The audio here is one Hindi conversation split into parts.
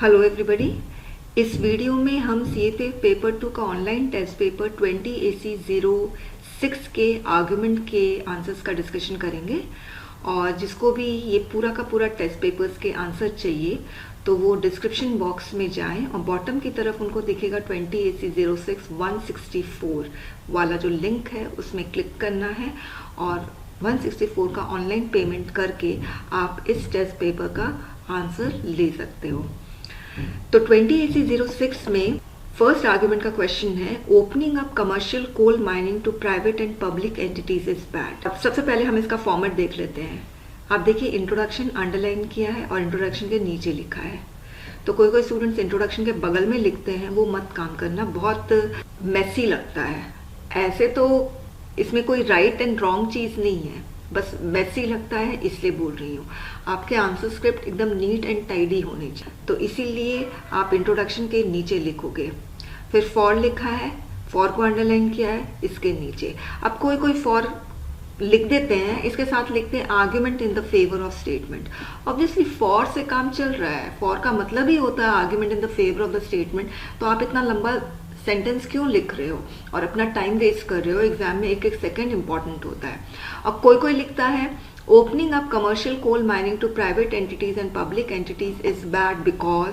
Hello everybody. इस वीडियो में हम सीएफए पेपर 2 का ऑनलाइन टेस्ट पेपर 20AC06 के आर्गुमेंट के आंसर्स का डिस्कशन करेंगे। और जिसको भी ये पूरा का पूरा टेस्ट पेपर्स के आंसर चाहिए तो वो डिस्क्रिप्शन बॉक्स में जाएं और बॉटम की तरफ उनको दिखेगा 20AC06 164 वाला जो लिंक है उसमें क्लिक करना है और 164 का ऑनलाइन पेमेंट करके आप इस टेस्ट पेपर का आंसर ले सकते हो। तो 20AC06 में फर्स्ट आर्गुमेंट का क्वेश्चन है, opening up commercial coal mining to private and public entities is bad. अब सबसे पहले हम इसका फॉर्मेट देख लेते हैं। आप देखिए इंट्रोडक्शन अंडरलाइन किया है और इंट्रोडक्शन के नीचे लिखा है। तो कोई कोई स्टूडेंट्स इंट्रोडक्शन के बगल में लिखते हैं, वो मत काम करना, बहुत मेसी लगता है। ऐसे तो इसमें कोई राइट एंड रॉन्ग चीज नहीं है, बस मेसी लगता है इसलिए बोल रही हूँ। आपके आंसर स्क्रिप्ट एकदम नीट एंड टाइडी होने चाहिए, तो इसीलिए आप इंट्रोडक्शन के नीचे लिखोगे। फिर फॉर लिखा है, फॉर को अंडरलाइन किया है इसके नीचे। अब कोई कोई फॉर लिख देते हैं, इसके साथ लिखते हैं argument in the favour of statement. Obviously for से काम चल रहा है, फॉर का मतलब ही होता है argument in the favour of the statement. तो आप इतना लंबा सेंटेंस क्यों लिख रहे हो और अपना टाइम वेस्ट कर रहे हो? एग्जाम में एक एक सेकंड इंपॉर्टेंट होता है। अब कोई कोई लिखता है opening up commercial coal mining to private entities and public entities is bad because.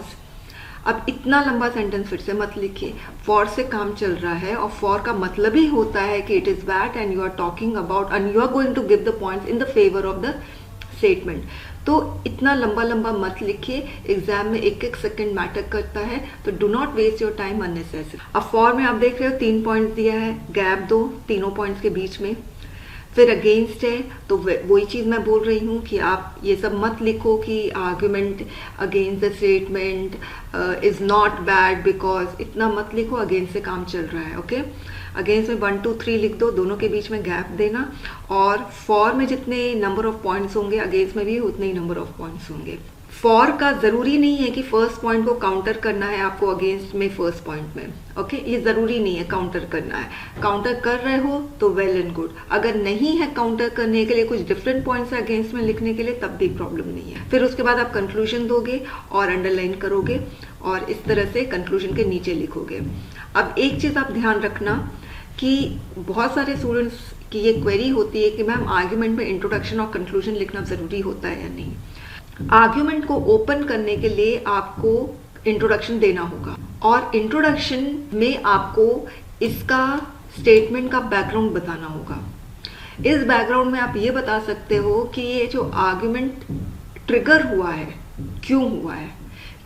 अब इतना लंबा सेंटेंस फिर से मत लिखिए, फॉर से काम चल रहा है और फॉर का मतलब ही होता है कि it is bad and you are talking about and you are going to give the points in the favour of the statement. तो इतना लंबा लंबा मत लिखिए, एग्जाम में एक एक सेकंड मैटर करता है, तो do not waste your time unnecessary. अब फॉर में आप देख रहे हो 3 पॉइंट्स दिया है, गैप दो तीनों पॉइंट्स के बीच में। फिर अगेंस्ट है, तो वही चीज मैं बोल रही हूँ कि आप ये सब मत लिखो कि argument against the statement is not bad because, इतना मत लिखो, अगेंस्ट से काम चल रहा है। ओके, अगेंस्ट में 1 2 3 लिख दो, दोनों के बीच में गैप देना। और फॉर में जितने नंबर ऑफ पॉइंट्स होंगे अगेंस्ट में भी उतने ही नंबर ऑफ पॉइंट्स होंगे। फॉर का जरूरी नहीं है कि फर्स्ट पॉइंट को काउंटर करना है आपको अगेंस्ट में फर्स्ट पॉइंट में। ओके, ये जरूरी नहीं है काउंटर करना है। काउंटर कर रहे हो तो वेल एंड गुड, अगर नहीं है काउंटर करने के लिए, कुछ डिफरेंट पॉइंट्स है अगेंस्ट में लिखने के लिए, तब भी प्रॉब्लम नहीं है। फिर उसके बाद आप कंक्लूजन दोगे और अंडरलाइन करोगे और इस तरह से कंक्लूजन के नीचे लिखोगे। अब एक चीज आप ध्यान रखना कि बहुत सारे स्टूडेंट्स की ये क्वेरी होती है कि मैम आर्ग्यूमेंट में इंट्रोडक्शन और कंक्लूजन लिखना जरूरी होता है या नहीं। आर्ग्यूमेंट को ओपन करने के लिए आपको इंट्रोडक्शन देना होगा और इंट्रोडक्शन में आपको इसका स्टेटमेंट का बैकग्राउंड बताना होगा। इस बैकग्राउंड में आप ये बता सकते हो कि ये जो आर्ग्यूमेंट ट्रिगर हुआ है क्यों हुआ है,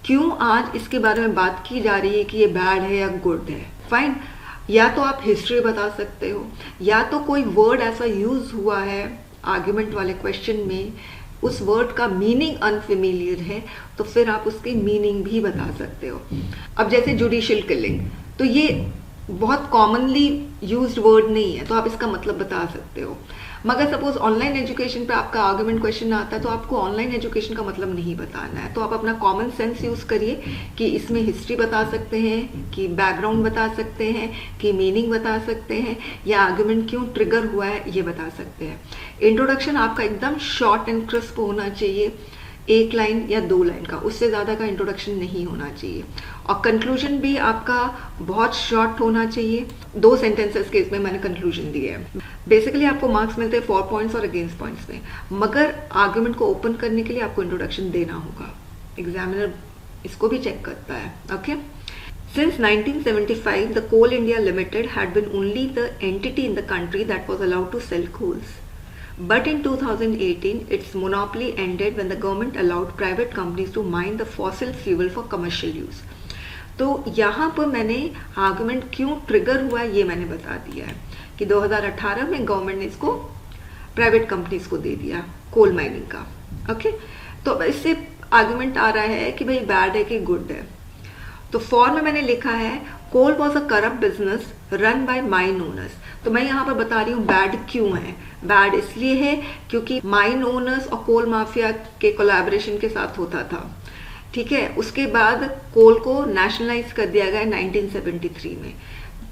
क्यों आज इसके बारे में बात की जा रही है कि ये बैड है या गुड है। फाइन, या तो आप हिस्ट्री बता सकते हो, या तो कोई वर्ड ऐसा यूज हुआ है आर्ग्यूमेंट वाले क्वेश्चन में, उस वर्ड का मीनिंग अनफेमिलियर है, तो फिर आप उसकी मीनिंग भी बता सकते हो। अब जैसे जुडिशियल किलिंग, तो ये बहुत कॉमनली यूज्ड वर्ड नहीं है, तो आप इसका मतलब बता सकते हो। मगर सपोज ऑनलाइन एजुकेशन पे आपका आर्गुमेंट क्वेश्चन आता है, तो आपको ऑनलाइन एजुकेशन का मतलब नहीं बताना है, तो आप अपना कॉमन सेंस यूज करिए कि इसमें हिस्ट्री बता सकते हैं, कि बैकग्राउंड बता सकते हैं, कि मीनिंग बता सकते हैं, या आर्गुमेंट क्यों ट्रिगर हुआ है ये बता सकते हैं। इंट्रोडक्शन आपका एकदम शॉर्ट एंड क्रिस्प होना चाहिए, 1 लाइन या 2 लाइन का, उससे ज्यादा का इंट्रोडक्शन नहीं होना चाहिए। और कंक्लूजन भी आपका बहुत शॉर्ट होना चाहिए, 2 सेंटेंसेस के इसमें मैंने कंक्लूजन दिए है। बेसिकली आपको मार्क्स मिलते हैं 4 पॉइंट्स और अगेंस्ट पॉइंट्स में, मगर आर्गुमेंट को ओपन करने के लिए आपको इंट्रोडक्शन देना होगा। एग्जामिनर इसको भी चेक करता है। Okay, Since 1975, the Coal India Limited had been only the entity in the country that was allowed to sell coals. But in 2018, its monopoly ended when the government allowed private companies to mine the fossil fuel for commercial use. तो यहाँ पर मैंने आर्गुमेंट क्यों ट्रिगर हुआ ये मैंने बता दिया है कि 2018 में गवर्नमेंट ने इसको प्राइवेट कंपनीज को दे दिया कोल माइनिंग का। ओके, तो इससे आर्गुमेंट आ रहा है कि भाई बैड है कि गुड है। तो फॉर में मैंने लिखा है coal was a corrupt business run by mine owners. तो मैं यहाँ पर बता रही हूँ बैड क्यों है। बैड इसलिए है क्योंकि माइन ओनर्स और कोल माफिया के कोलैबोरेशन के साथ होता था। ठीक है, उसके बाद कोल को नेशनलाइज कर दिया गया 1973 में।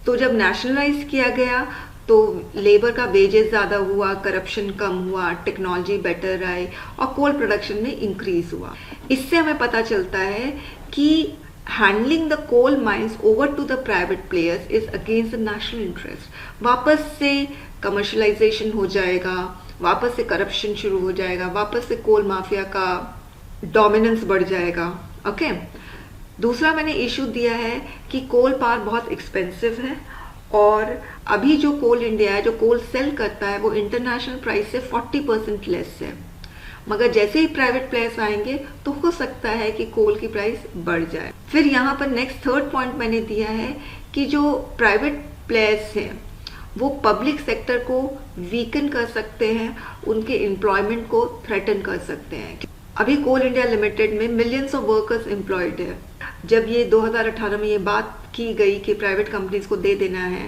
तो जब नेशनलाइज किया गया तो लेबर का वेजेस ज्यादा हुआ, करप्शन कम हुआ, टेक्नोलॉजी बेटर आई और कोल प्रोडक्शन में इंक्रीज हुआ। इससे हमें पता चलता है कि handling the coal mines over to the private players is against the national interest. वापस से कमर्शलाइजेशन हो जाएगा, वापस से करप्शन शुरू हो जाएगा, वापस से कोल माफिया का डोमिनेंस बढ़ जाएगा। ओके दूसरा मैंने इशू दिया है कि कोल पावर बहुत एक्सपेंसिव है और अभी जो कोल इंडिया है, जो कोल सेल करता है, वो इंटरनेशनल प्राइस से 40% लेस है। मगर जैसे ही प्राइवेट प्लेयर्स आएंगे तो हो सकता है कि कोल की प्राइस बढ़ जाए। फिर यहाँ पर नेक्स्ट थर्ड पॉइंट मैंने दिया है कि जो प्राइवेट प्लेयर्स हैं वो पब्लिक सेक्टर को वीकन कर सकते हैं, उनके एम्प्लॉयमेंट को थ्रेटन कर सकते हैं। अभी कोल इंडिया लिमिटेड में मिलियंस ऑफ वर्कर्स एम्प्लॉयड है। जब ये 2018 में ये बात की गई कि प्राइवेट कंपनीज को दे देना है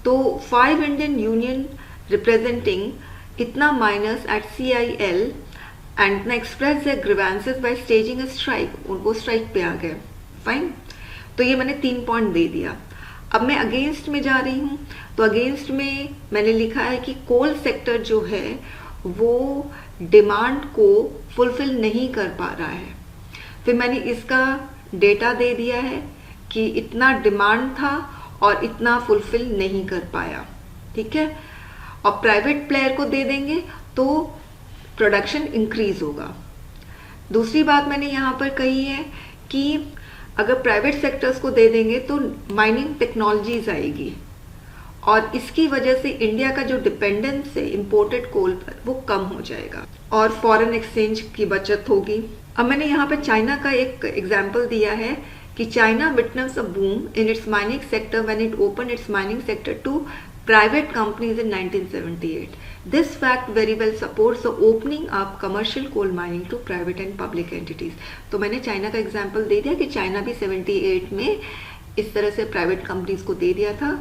तो 5 इंडियन यूनियन रिप्रेजेंटिंग इतना miners at CIL and express their grievances by staging a strike, वो स्ट्राइक पे आ गए। फाइन, तो ये मैंने 3 पॉइंट दे दिया। अब मैं अगेंस्ट में जा रही हूँ, तो अगेंस्ट में मैंने लिखा है कि कोल सेक्टर जो है वो डिमांड को फुलफिल नहीं कर पा रहा है। फिर मैंने इसका डेटा दे दिया है कि इतना डिमांड था और इतना फुलफिल नहीं कर पाया। ठीक है, और प्राइवेट प्लेयर को दे देंगे तो प्रोडक्शन इंक्रीज होगा। दूसरी बात मैंने यहाँ पर कही है कि अगर प्राइवेट सेक्टर्स को दे देंगे तो माइनिंग टेक्नोलॉजीज आएगी और इसकी वजह से इंडिया का जो डिपेंडेंस है इंपोर्टेड कोल पर वो कम हो जाएगा और फॉरेन एक्सचेंज की बचत होगी। अब मैंने यहाँ पे चाइना का एक एग्जाम्पल दिया है कि China witness a boom in its mining sector when it open its mining sector to private companies in 1978. This fact very well supports the opening up commercial coal mining to private and public entities. तो मैंने चाइना का एग्जाम्पल दे दिया कि चाइना भी 78 में इस तरह से प्राइवेट कंपनीज को दे दिया था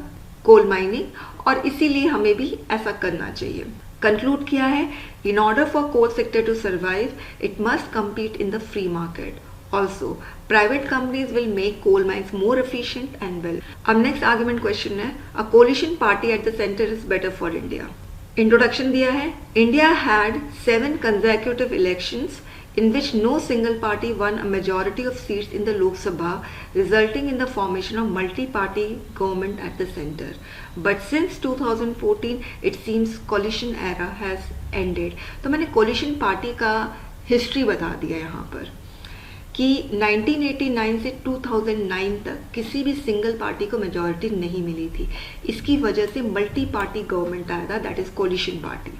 कोल माइनिंग और इसीलिए हमें भी ऐसा करना चाहिए। कंक्लूड किया है, in order for coal sector to survive it must compete in the free market. Also, private companies will make coal mines more efficient and well. अब next argument question है, a coalition party at the center is better for India. Introduction दिया है, India had 7 consecutive elections in which no single party won a majority of seats in the Lok Sabha, resulting in the formation of multi-party government at the center. But since 2014, it seems coalition era has ended. तो मैंने coalition party का history बता दिया यहाँ पर कि 1989 से 2009 तक किसी भी सिंगल पार्टी को मेजॉरिटी नहीं मिली थी। इसकी वजह से मल्टी पार्टी गवर्नमेंट आया था, दैट इज कोलिशन पार्टी।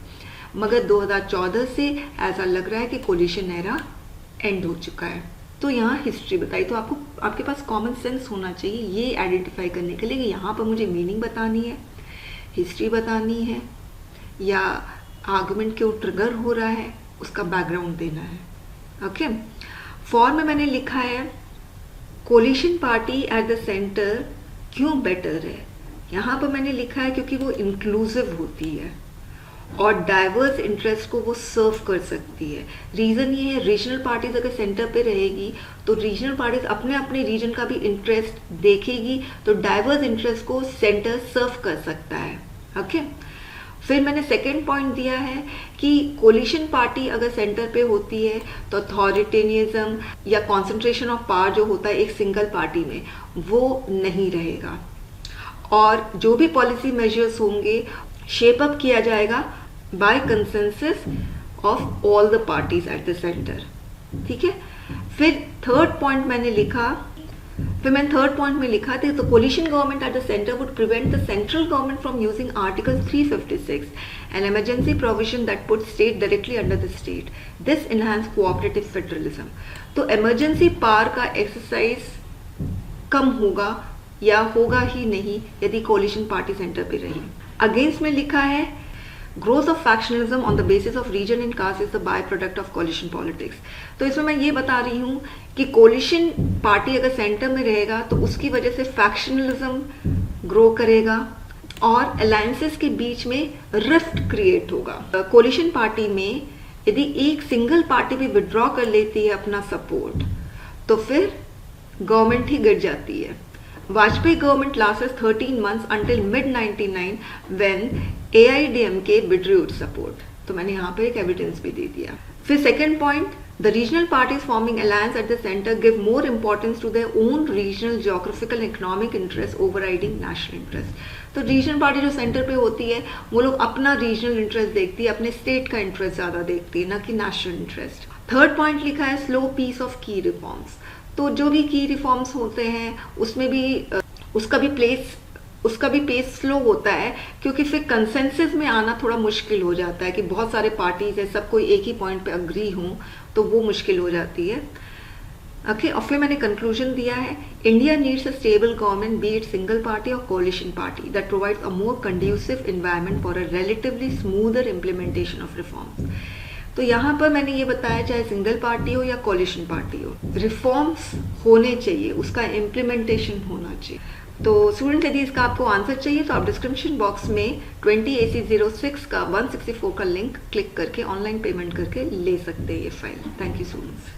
मगर 2014 से ऐसा लग रहा है कि कोलिशन एरा एंड हो चुका है। तो यहाँ हिस्ट्री बताई, तो आपके पास कॉमन सेंस होना चाहिए ये आइडेंटिफाई करने के लिए कि यहाँ पर मुझे मीनिंग बतानी है, हिस्ट्री बतानी है या आर्गुमेंट क्यों ट्रिगर हो रहा है उसका बैकग्राउंड देना है। ओके फॉर्म में मैंने लिखा है coalition party at the centre क्यों बेटर है। यहाँ पर मैंने लिखा है क्योंकि वो इंक्लूसिव होती है और डाइवर्स इंटरेस्ट को वो सर्व कर सकती है। रीज़न ये है, रीजनल पार्टीज अगर सेंटर पे रहेगी तो रीजनल पार्टीज अपने अपने रीजन का भी इंटरेस्ट देखेगी, तो डाइवर्स इंटरेस्ट को सेंटर सर्व कर सकता है। ओके फिर मैंने सेकेंड पॉइंट दिया है कि कोलिशन पार्टी अगर सेंटर पे होती है तो अथॉरिटेरियनिज्म या कॉन्सेंट्रेशन ऑफ पावर जो होता है एक सिंगल पार्टी में वो नहीं रहेगा और जो भी पॉलिसी मेजर्स होंगे शेप अप किया जाएगा by consensus of all the parties at the centre. ठीक है, फिर थर्ड पॉइंट मैंने थर्ड पॉइंट में लिखा था तो coalition government at the centre would prevent the central government from using article 356 an emergency provision that put state directly under the state. This enhance cooperative federalism. तो इमरजेंसी पावर का एक्सरसाइज कम होगा या होगा ही नहीं यदि कोलिशन पार्टी सेंटर पे रही। अगेंस्ट में लिखा है growth of factionalism on the basis of region and caste is the by product of coalition politics. तो इसमें मैं ये बता रही हूँ कि कोलिशन पार्टी अगर सेंटर में रहेगा तो उसकी वजह से फैक्शनलिज्म ग्रो करेगा और अलायंसेस के बीच में रिफ्ट क्रिएट होगा। कोलिशन पार्टी में यदि एक सिंगल पार्टी भी विड्रॉ कर लेती है अपना सपोर्ट तो फिर गवर्नमेंट ही गिर जाती है। Vajpayee government lasted 13 months until mid-99 when AIDMK withdrew its support। तो मैंने यहाँ पर एक एविडेंस भी दे दिया। फिर second point The regional parties forming alliance at the center give more importance to their own regional geographical and economic interests overriding national interest. तो रीजनल पार्टी जो सेंटर पे होती है वो लोग अपना रीजनल इंटरेस्ट देखती है, अपने स्टेट का इंटरेस्ट ज़्यादा देखती है, ना कि नेशनल इंटरेस्ट। थर्ड पॉइंट लिखा है स्लो पीस ऑफ की रिफॉर्म्स। तो जो भी की रिफॉर्म्स होते हैं उसमें भी उसका भी पेस स्लो होता है, क्योंकि फिर कंसेंसस में आना थोड़ा मुश्किल हो जाता है कि बहुत सारे पार्टीज है, सब कोई एक ही पॉइंट पे अग्री हों, तो वो मुश्किल हो जाती है। ओके, और फिर मैंने कंक्लूजन दिया है, India needs a stable government, be it single party और coalition party, that provides a more conducive environment for a relatively smoother implementation of reforms. तो यहाँ पर मैंने ये बताया, चाहे सिंगल पार्टी हो या कोलिशन पार्टी हो, रिफॉर्म्स होने चाहिए, उसका इम्प्लीमेंटेशन होना चाहिए। तो स्टूडेंट्स, यदि इसका आपको आंसर चाहिए तो आप डिस्क्रिप्शन बॉक्स में 20AC06 का 164 का लिंक क्लिक करके ऑनलाइन पेमेंट करके ले सकते हैं ये फाइल। Thank you students.